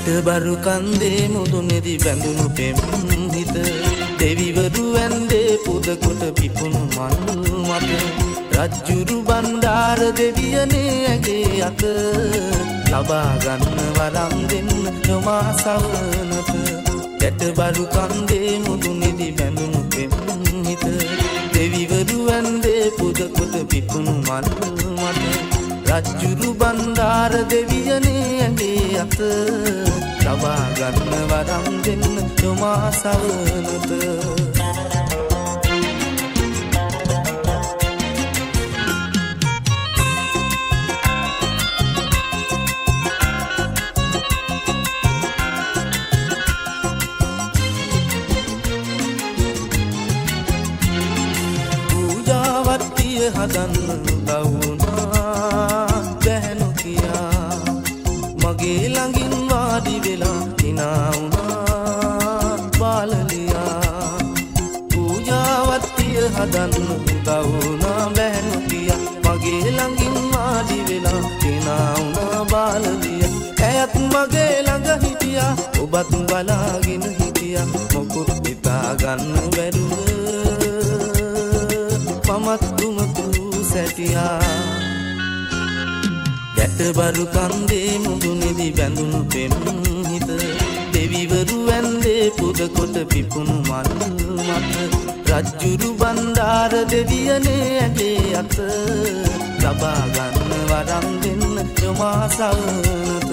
ගැටබරු කන්දේ මුදුනේදි බැඳුණු පෙම් හිත දෙවිවරු ඇන්දේ පුද කොට පිපුණු මල් මත රජ්ජුරු බණ්ඩාර දෙවියනේ ඇගේ අත ලබා ගන්න වරම් දෙන්න යොමා සවනත ගැටබරු කන්දේ මුදුනේදි බැඳුණු පෙම් හිත දෙවිවරු ඇන්දේ පුද කොට පිපුණු මල් මත රජ්ජුරු බණ්ඩාර දෙවියනේ ඇගේ අත ලබා ගන්න වරම් දෙන්න යොමා සවනත පූජාවත්තිය හදන්න උදවුනා බැහැනු කියා මගේ ළඟින් වාඩි වෙලා හිනා වුණා බාලලියා පූජාවත්තිය හදන්න උදවුනා බැහැනු කියා මගේ ළඟින් වාඩි වෙලා හිනා වුණා බාලලියා ඇයත් මගේ ළඟ හිටියා ඔබත් බලාගෙන හිටියා මොකුත් හිතා ගන්න බැරුව මමත් දුමතු සැටියා ගැටබරු කන්දේ මුදුනේදි බැඳුණු පෙම් හිත දෙවිවරු ඇන්දේ පුද කොට පිපුණු මල් මත රජ්ජුරු බණ්ඩාර දෙවියනේ ඇගේ අත ලබා ගන්න වරම් දෙන්න යොමා සවනත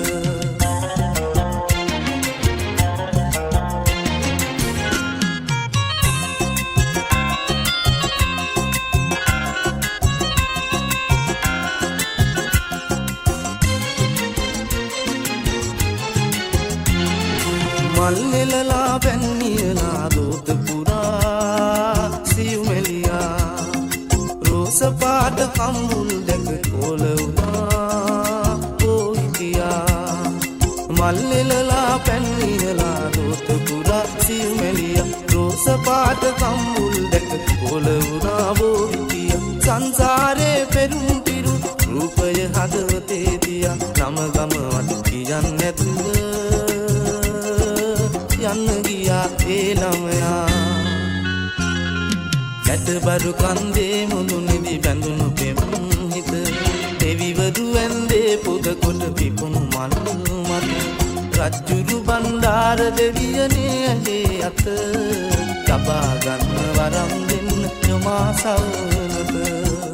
මල් නෙලලා පැන්නියලා දෝත පුරා සිව්මෙලියා රෝස පාට කම්බුල් දැක කොල වුණා පොහිටියා මල් නෙලලා පැන්නියලා දෝත පුරා සිව්මෙලියා රෝස පාට කම්බුල් දැක කොල වුණා පොහිටියා සංසාරේ පෙරුම් පිරු රූපය හදවතේ තියා නම ගම වත් කියන්න නැතුව යන්න ගියා ඒ ළමයා ගැටබරු කන්දේ මුදුනේදි බැඳුණු පෙම් හිත දෙවිවරු ඇන්දේ පුද කොට පිපුණු මල් මත රජ්ජුරු බණ්ඩාර දෙවියනේ ඇගේ අත ලබා ගන්න වරම් දෙන්න යොමා සවනත